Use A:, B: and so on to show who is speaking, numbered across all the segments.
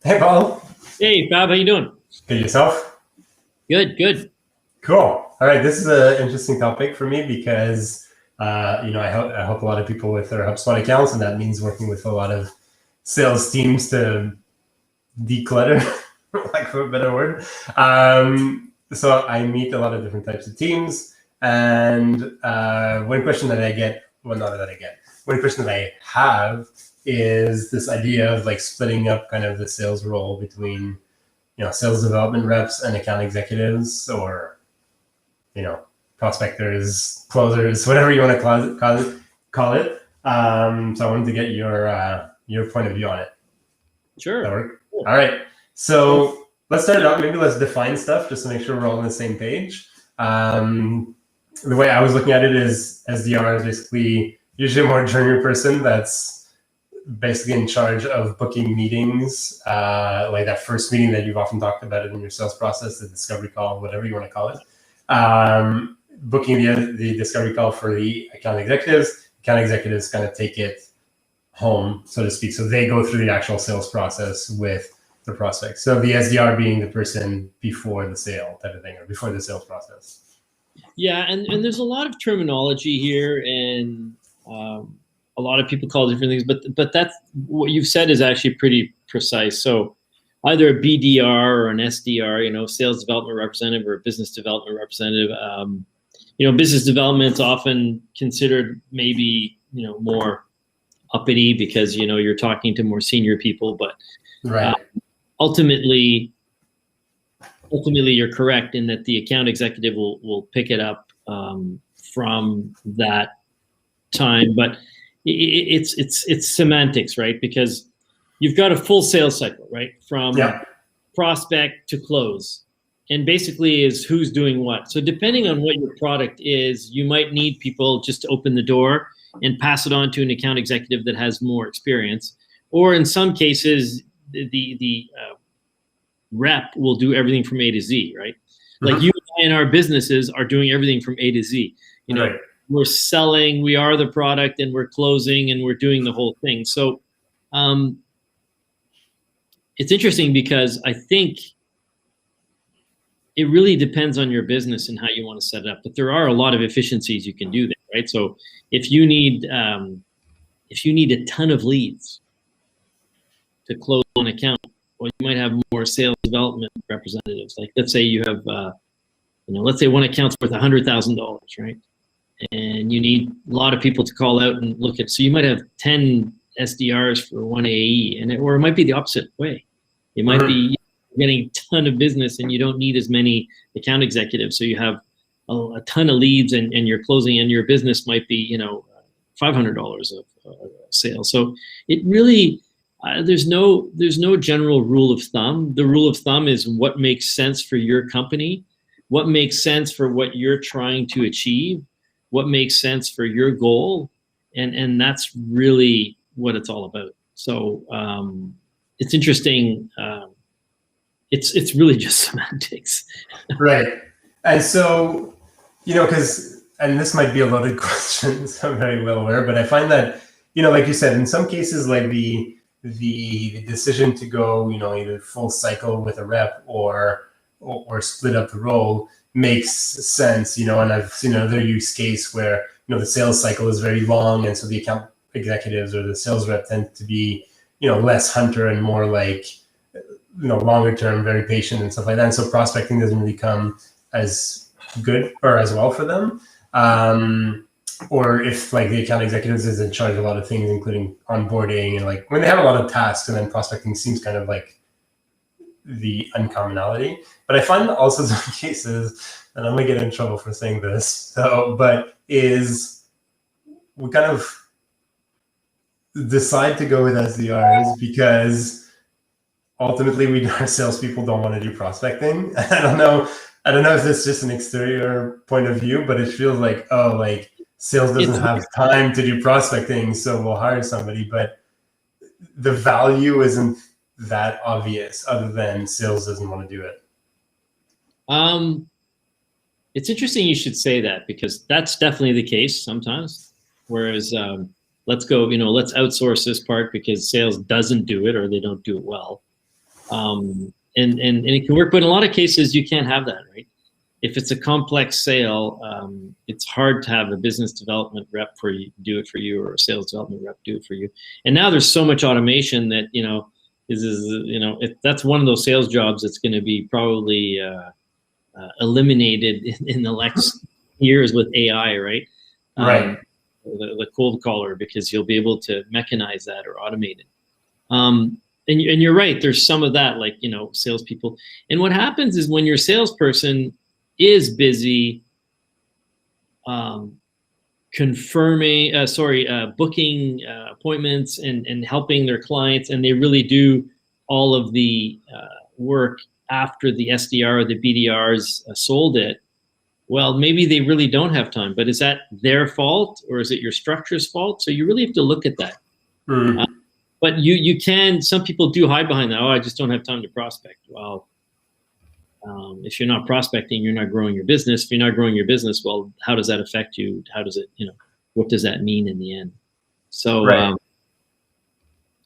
A: Hey, Paul.
B: Hey, Fab, how you doing?
A: Good, yourself?
B: Good.
A: Cool. All right, this is an interesting topic for me because, I help a lot of people with their HubSpot accounts, and that means working with a lot of sales teams to declutter, like for a better word. So I meet a lot of different types of teams, and one question that I get, well, not that I get, one question that I have is this idea of like splitting up kind of the sales role between, sales development reps and account executives, or prospectors, closers, whatever you want to call it. So I wanted to get your point of view on it.
B: Sure.
A: That work? Cool. All right. So let's start it out. Maybe let's define stuff just to make sure we're all on the same page. The way I was looking at it is SDR is basically usually a more junior person that's basically in charge of booking meetings, like that first meeting that you've often talked about it in your sales process, the discovery call, whatever you want to call it. Booking the discovery call for the account executives. Account executives kind of take it home, so to speak. So they go through the actual sales process with the prospect. So the SDR being the person before the sale type of thing, or before the sales process.
B: Yeah, and there's a lot of terminology here, and a lot of people call it different things, but that's what you've said is actually pretty precise. So either a BDR or an SDR, sales development representative or a business development representative. Business development's often considered maybe, more uppity because, you're talking to more senior people, but
A: right.
B: Ultimately you're correct in that the account executive will pick it up from that time, but it's semantics, right? Because you've got a full sales cycle, right? From prospect to close, and basically is who's doing what. So depending on what your product is, you might need people just to open the door and pass it on to an account executive that has more experience, or in some cases, the rep will do everything from A to Z, right? Mm-hmm. Like you and I in our businesses are doing everything from A to Z. Right. We're selling, we are the product, and we're closing, and we're doing the whole thing. So it's interesting because I think it really depends on your business and how you want to set it up. But there are a lot of efficiencies you can do there, right? So if you need a ton of leads to close an account, well, you might have more sales development representatives. Like let's say you have, let's say one account's worth $100,000, right? And you need a lot of people to call out and look at. So you might have 10 SDRs for one AE, or it might be the opposite way. It might be getting a ton of business and you don't need as many account executives. So you have a ton of leads and you're closing, and your business might be, $500 of sales. So it really, there's no general rule of thumb. The rule of thumb is what makes sense for your company, what makes sense for what you're trying to achieve, what makes sense for your goal, and that's really what it's all about. So it's interesting. It's really just semantics.
A: Right. And so, and this might be a loaded question, so I'm very well aware, but I find that, like you said, in some cases, like the decision to go, either full cycle with a rep or split up the role makes sense, and I've seen another use case where, the sales cycle is very long, and so the account executives or the sales rep tend to be, less hunter and more like, longer term, very patient and stuff like that. And so prospecting doesn't really come as good or as well for them. Or if like the account executives is in charge of a lot of things, including onboarding, and like when they have a lot of tasks, and then prospecting seems kind of like the uncommonality. But I find also some cases, and I'm gonna get in trouble for saying this, but is we kind of decide to go with SDRs because ultimately our salespeople don't want to do prospecting. I don't know if it's just an exterior point of view, but it feels like, sales doesn't have time to do prospecting, so we'll hire somebody. But the value isn't that obvious, other than sales doesn't want to do it.
B: It's interesting you should say that, because that's definitely the case sometimes. Whereas let's outsource this part because sales doesn't do it, or they don't do it well. And it can work, but in a lot of cases you can't have that, right? If it's a complex sale, it's hard to have a business development rep for you do it for you, or a sales development rep do it for you. And now there's so much automation that that's one of those sales jobs that's going to be probably eliminated in the next years with AI, right?
A: Right.
B: The cold caller, because you'll be able to mechanize that or automate it. And you're right. There's some of that, like, salespeople. And what happens is when your salesperson is busy booking appointments and helping their clients, and they really do all of the work after the SDR or the BDRs sold it, well, maybe they really don't have time. But is that their fault, or is it your structure's fault? So you really have to look at that.
A: Mm.
B: But you can, some people do hide behind that. Oh, I just don't have time to prospect. Well, if you're not prospecting, you're not growing your business. If you're not growing your business, well, how does that affect you? How does it, what does that mean in the end? So
A: right.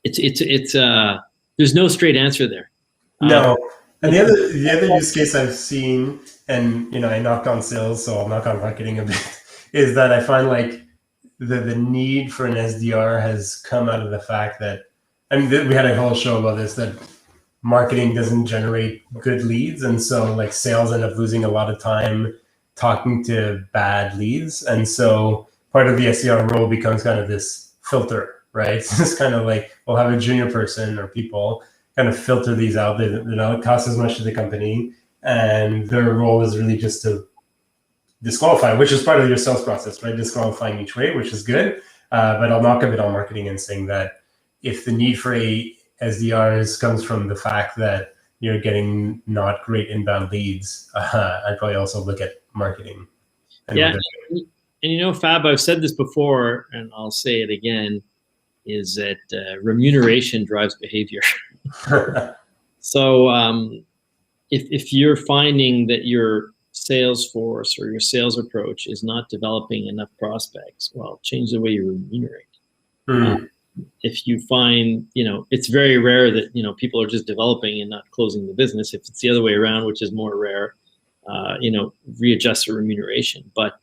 B: it's there's no straight answer there.
A: No. And the other use case I've seen, and I knocked on sales, so I'll knock on marketing a bit, is that I find like the need for an SDR has come out of the fact that, and we had a whole show about this, that marketing doesn't generate good leads, and so like sales end up losing a lot of time talking to bad leads, and so part of the SDR role becomes kind of this filter, right? It's just kind of like we'll have a junior person or people kind of filter these out. They don't cost as much to the company, and their role is really just to disqualify, which is part of your sales process, right? Disqualifying each way, which is good. But I'll knock a bit on marketing and saying that if the need for a SDRs comes from the fact that you're getting not great inbound leads, I'd probably also look at marketing.
B: And Fab, I've said this before, and I'll say it again, is that remuneration drives behavior. So if you're finding that your sales force or your sales approach is not developing enough prospects, well, change the way you remunerate. If you find, it's very rare that, people are just developing and not closing the business. If it's the other way around, which is more rare, readjust the remuneration. But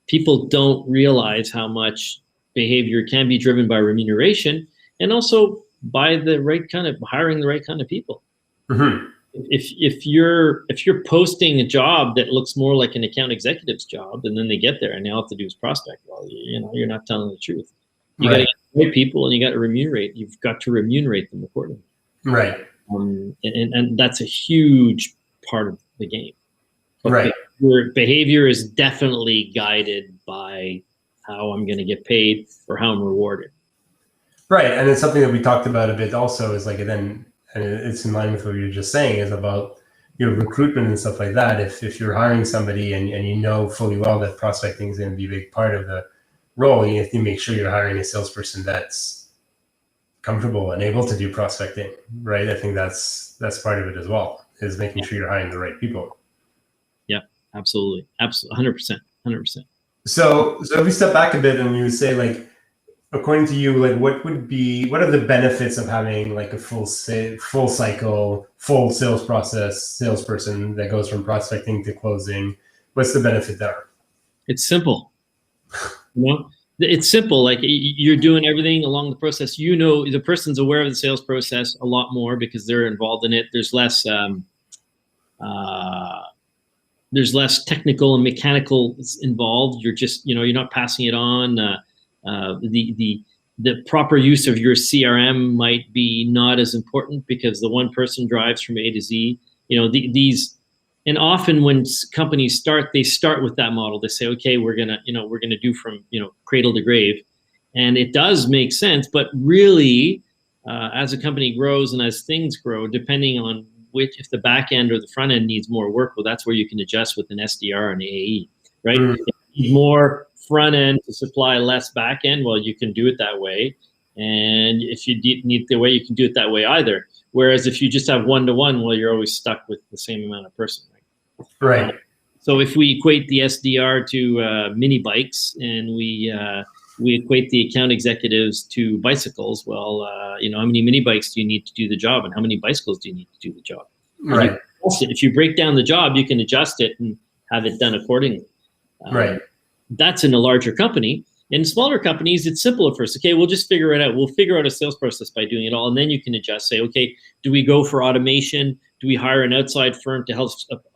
B: people don't realize how much behavior can be driven by remuneration, and also by the right kind of hiring the right kind of people. Mm-hmm. If you're posting a job that looks more like an account executive's job, and then they get there and all they have to do is prospect, well, you're not telling the truth. You got to get the right people, and you got to remunerate. You've got to remunerate them accordingly.
A: Right.
B: And that's a huge part of the game. But
A: right.
B: Your behavior is definitely guided by how I'm going to get paid or how I'm rewarded.
A: Right. And it's something that we talked about a bit also, is like, and it's in line with what you were just saying, is about your recruitment and stuff like that. If you're hiring somebody and you know fully well that prospecting is going to be a big part of the role, you have to make sure you're hiring a salesperson that's comfortable and able to do prospecting, right? I think that's part of it as well, is making sure you're hiring the right people.
B: Yeah, absolutely. 100%.
A: So if we step back a bit and we would say, like, according to you, like, what are the benefits of having like a full cycle, full sales process salesperson that goes from prospecting to closing? What's the benefit there?
B: It's simple. It's simple. Like, you're doing everything along the process. The person's aware of the sales process a lot more because they're involved in it. There's less technical and mechanical involved. You're just, you're not passing it on. The proper use of your CRM might be not as important because the one person drives from A to Z. And often when companies start, they start with that model. They say, okay, we're gonna do from cradle to grave, and it does make sense. But really, as a company grows and as things grow, depending on if the back end or the front end needs more work, well, that's where you can adjust with an SDR and AE, right?
A: Mm.
B: If you need more front end to supply less back end, well, you can do it that way. And if you need the way, you can do it that way either. Whereas if you just have one-to-one, well, you're always stuck with the same amount of person,
A: right?
B: So if we equate the SDR to mini bikes, and we we equate the account executives to bicycles. Well, how many mini bikes do you need to do the job, and how many bicycles do you need to do the job?
A: Right.
B: If you break down the job, you can adjust it and have it done accordingly.
A: Right.
B: That's in a larger company. In smaller companies, it's simpler first. Okay, we'll just figure it out. We'll figure out a sales process by doing it all. And then you can adjust, say, okay, do we go for automation? Do we hire an outside firm to help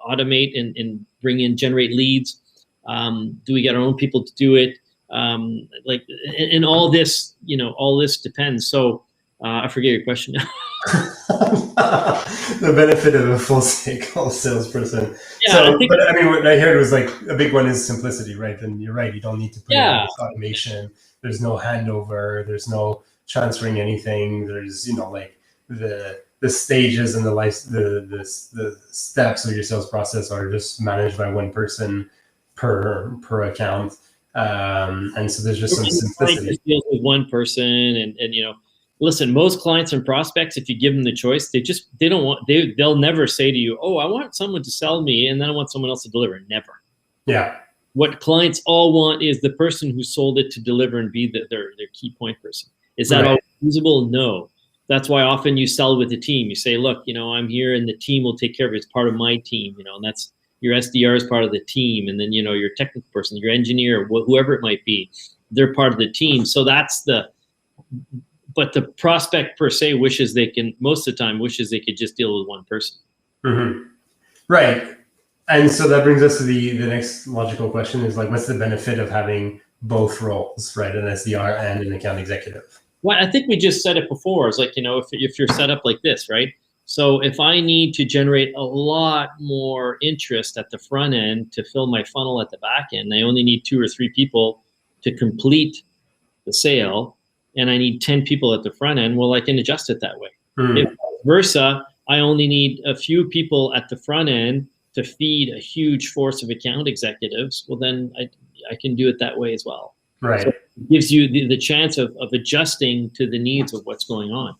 B: automate and generate leads? Do we get our own people to do it? And all this, all this depends. So I forget your question now.
A: The benefit of a full cycle salesperson.
B: Yeah,
A: so, but I mean, what I heard was like a big one is simplicity, right? And you're right. You don't need to put in this automation. There's no handover. There's no transferring anything. There's, like the stages and the steps of your sales process are just managed by one person per account. And so there's just some simplicity.
B: Deals with one person, and listen, most clients and prospects, if you give them the choice, they'll never say to you, oh, I want someone to sell me and then I want someone else to deliver. Never.
A: Yeah.
B: What clients all want is the person who sold it to deliver and be their key point person. Is that always feasible? No. That's why often you sell with a team. You say, look, I'm here and the team will take care of it. It's part of my team, and that's your SDR is part of the team. And then, your technical person, your engineer, whoever it might be, they're part of the team. So but the prospect per se most of the time wishes they could just deal with one person.
A: Mm-hmm. Right. And so that brings us to the next logical question is like, what's the benefit of having both roles, right? An SDR and an account executive?
B: Well, I think we just said it before. It's like, if you're set up like this, right? So if I need to generate a lot more interest at the front end to fill my funnel at the back end, I only need 2 or 3 people to complete the sale, and I need 10 people at the front end, well, I can adjust it that way. If vice versa, I only need a few people at the front end to feed a huge force of account executives, well, then I can do it that way as well.
A: Right.
B: So it gives you the chance of adjusting to the needs of what's going on.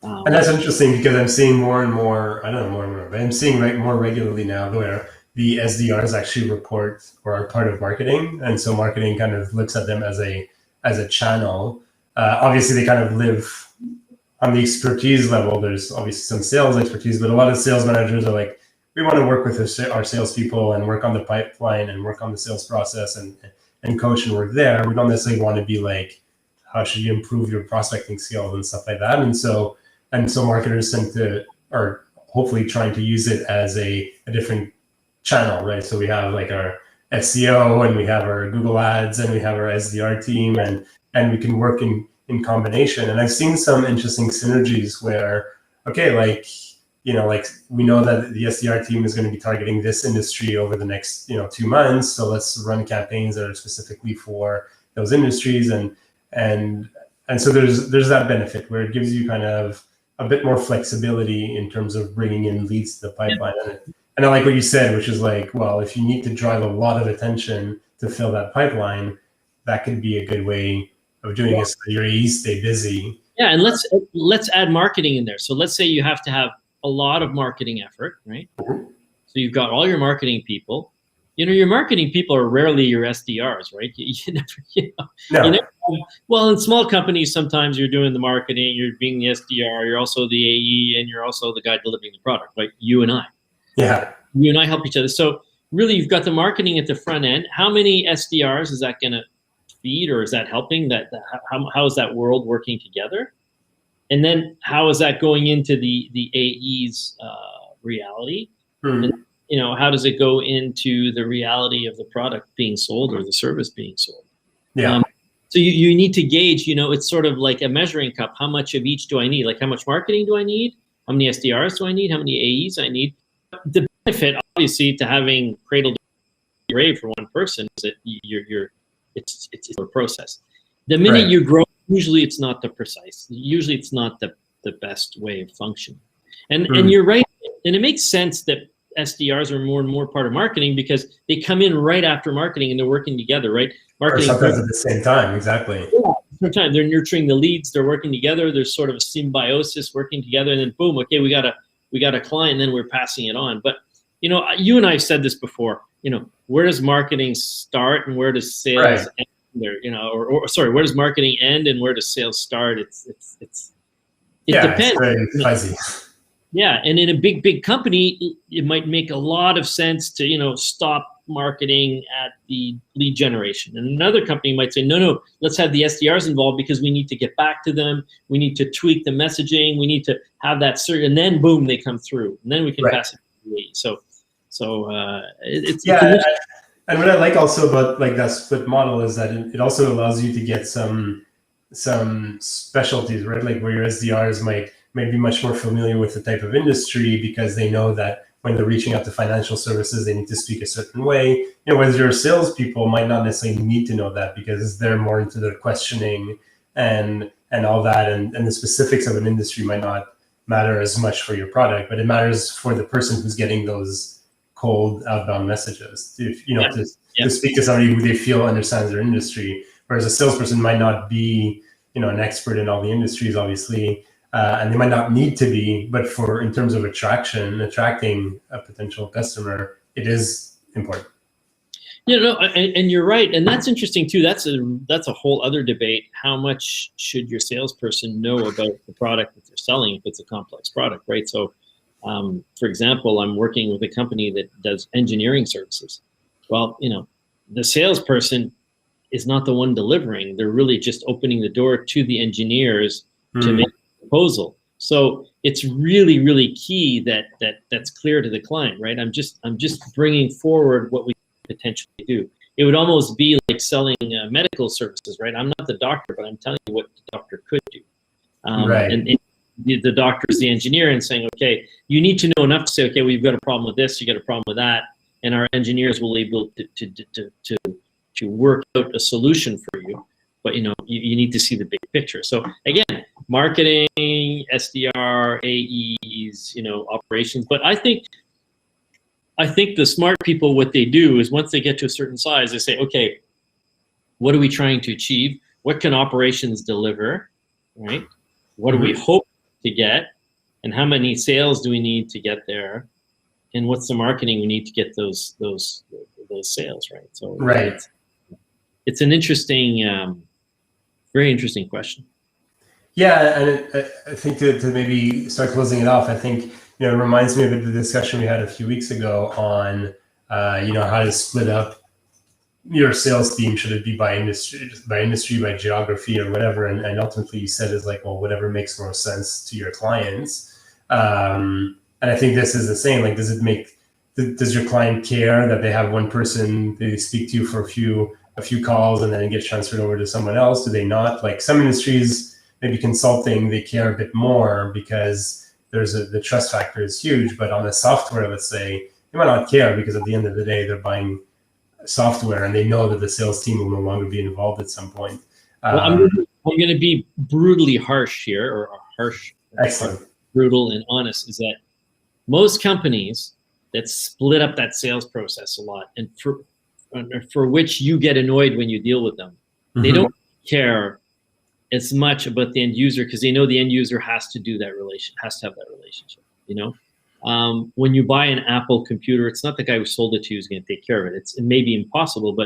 A: And that's interesting because I'm seeing more and more, but I'm seeing more regularly now where the SDRs actually report or are part of marketing. And so marketing kind of looks at them as a channel. Obviously, they kind of live on the expertise level. There's obviously some sales expertise, but a lot of sales managers are like, we want to work with our salespeople and work on the pipeline and work on the sales process and coach and work there. We don't necessarily want to be like, how should you improve your prospecting skills and stuff like that. And so marketers are hopefully trying to use it as a different channel, right? So we have like our SEO and we have our Google Ads and we have our SDR team and we can work in combination. And I've seen some interesting synergies where, okay, like we know that the SDR team is going to be targeting this industry over the next, 2 months. So let's run campaigns that are specifically for those industries. And so there's that benefit where it gives you kind of a bit more flexibility in terms of bringing in leads to the pipeline. And I like what you said, which is like, well, if you need to drive a lot of attention to fill that pipeline, that could be a good way of doing it so that your AEs stay busy.
B: Yeah, and let's add marketing in there. So let's say you have to have a lot of marketing effort, right?
A: Mm-hmm.
B: So you've got all your marketing people. Your marketing people are rarely your SDRs, right? Well, in small companies, sometimes you're doing the marketing, you're being the SDR, you're also the AE, and you're also the guy delivering the product, right? You and I.
A: Yeah.
B: You and I help each other. So really, you've got the marketing at the front end. How many SDRs is that going to feed, or is that helping? How is that world working together? And then how is that going into the AE's reality?
A: Mm-hmm.
B: And, how does it go into the reality of the product being sold or the service being sold?
A: Yeah.
B: So you need to gauge, it's sort of like a measuring cup. How much of each do I need? Like how much marketing do I need? How many SDRs do I need? How many AEs I need? The benefit, obviously, to having cradle to grave for one person is that it's a process. The minute you grow, usually it's not the precise. Usually it's not the best way of functioning. And you're right. And it makes sense that SDRs are more and more part of marketing because they come in right after marketing and they're working together, right? Marketing
A: or sometimes at the same time, exactly.
B: Yeah, sometimes they're nurturing the leads, they're working together, there's sort of a symbiosis working together, and then boom, okay, we got a client, and then we're passing it on. But you and I have said this before, where does marketing start and where does sales end? there, you know, or sorry, where does marketing end and where does sales start? It depends.
A: It's very fuzzy.
B: Yeah, and in a big company, it might make a lot of sense to, you know, stop marketing at the lead generation. And another company might say, no, let's have the SDRs involved because we need to get back to them. We need to tweak the messaging. We need to have that certain, and then boom, they come through, and then we can pass it to the lead. So it's
A: and what I like also about like that split model is that it also allows you to get some specialties, right? Like where your SDRs might be much more familiar with the type of industry because they know that when they're reaching out to financial services, they need to speak a certain way. You know, whereas your salespeople might not necessarily need to know that because they're more into their questioning and all that, and the specifics of an industry might not matter as much for your product, but it matters for the person who's getting those cold outbound messages. If you know, to speak to somebody who they feel understands their industry, whereas a salesperson might not be, you know, an expert in all the industries, obviously. And they might not need to be, but in terms of attracting a potential customer, it is important.
B: You know, and you're right, and that's interesting too. That's a whole other debate. How much should your salesperson know about the product that they're selling if it's a complex product, right? So, for example, I'm working with a company that does engineering services. Well, you know, the salesperson is not the one delivering. They're really just opening the door to the engineers to make proposal. So it's really key that's clear to the client, right? I'm just bringing forward what we potentially do. It would almost be like selling medical services, right? I'm not the doctor, but I'm telling you what the doctor could do. And the doctor is the engineer and saying, okay, you need to know enough to say, okay, we've got a problem with this, you got a problem with that, and our engineers will be able to work out a solution for you. But you know, you need to see the big picture. So again, marketing, SDR, AEs, you know, operations. But I think the smart people, what they do is once they get to a certain size, they say, okay, what are we trying to achieve? What can operations deliver, right? What do we hope to get? And how many sales do we need to get there? And what's the marketing we need to get those sales, right? So it's an interesting, very interesting question.
A: Yeah, and I think to maybe start closing it off, I think, you know, it reminds me of the discussion we had a few weeks ago on, you know, how to split up your sales team. Should it be by industry, by geography, or whatever? And ultimately, you said is like, well, whatever makes more sense to your clients. And I think this is the same. Like, does your client care that they have one person they speak to you for a few calls and then it gets transferred over to someone else? Do they not? Like some industries, maybe consulting, they care a bit more because the trust factor is huge. But on the software, let's say, they might not care because at the end of the day, they're buying software and they know that the sales team will no longer be involved at some point.
B: Well, I'm going to be brutally harsh here, or harsh.
A: Excellent.
B: Brutal and honest, is that most companies that split up that sales process a lot, and for which you get annoyed when you deal with them, they don't care as much about the end user because they know the end user has to have that relationship. You know, when you buy an Apple computer, it's not the guy who sold it to you who's going to take care of it. It may be impossible,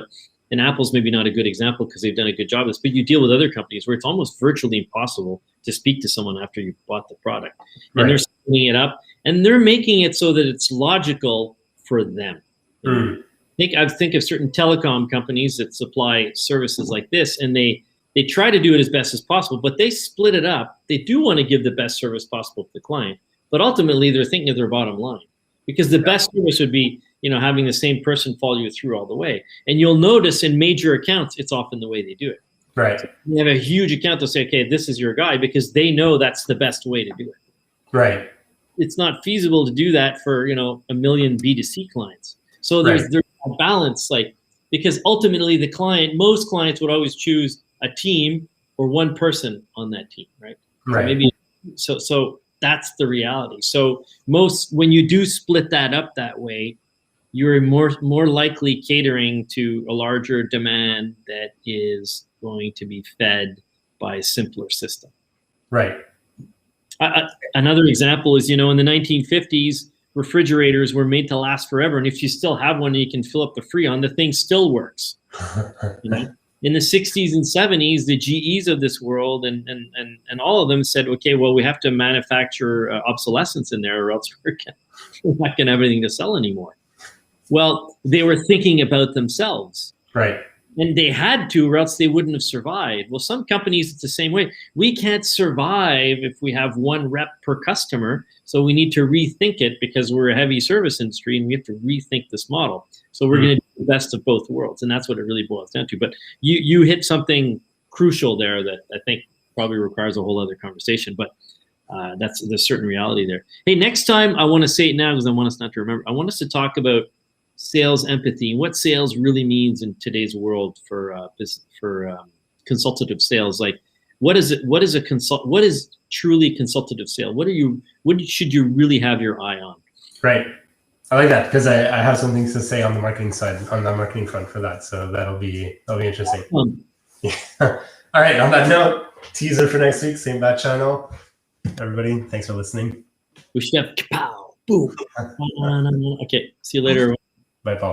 B: and Apple's maybe not a good example because they've done a good job of this, but you deal with other companies where it's almost virtually impossible to speak to someone after you've bought the product. And they're splitting it up, and they're making it so that it's logical for them. I think of certain telecom companies that supply services like this, and they try to do it as best as possible, but they split it up. They do want to give the best service possible to the client, but ultimately they're thinking of their bottom line, because the best service would be, you know, having the same person follow you through all the way. And you'll notice in major accounts, it's often the way they do it.
A: Right.
B: So you have a huge account, they'll say, okay, this is your guy, because they know that's the best way to do it.
A: Right.
B: It's not feasible to do that for, you know, 1 million B2C clients. So there's a balance, like, because ultimately most clients would always choose a team or one person on that team, right? So that's the reality. So when you do split that up that way, you're more likely catering to a larger demand that is going to be fed by a simpler system.
A: Right.
B: Another example is, you know, in the 1950s, refrigerators were made to last forever. And if you still have one and you can fill up the Freon, the thing still works. You know? in the 60s and 70s, the GEs of this world and all of them said, okay, well, we have to manufacture obsolescence in there, or else we're not going to have anything to sell anymore. Well, they were thinking about themselves.
A: Right.
B: And they had to, or else they wouldn't have survived. Well, some companies, it's the same way. We can't survive if we have one rep per customer. So we need to rethink it, because we're a heavy service industry and we have to rethink this model. So we're going to do the best of both worlds. And that's what it really boils down to. But you hit something crucial there that I think probably requires a whole other conversation. But there's a certain reality there. Hey, next time, I want to say it now because I want us not to remember. I want us to talk about sales empathy, what sales really means in today's world for consultative sales. Like, what is it? What is truly consultative sale? What should you really have your eye on? Right.
A: I like that, because I have some things to say on the marketing side, on the marketing front for that. So that'll be interesting. Yeah. All right. On that note, teaser for next week, same bat channel. Everybody, thanks for listening.
B: We should have kapow, boom. Okay. See you later.
A: Bye, Paul.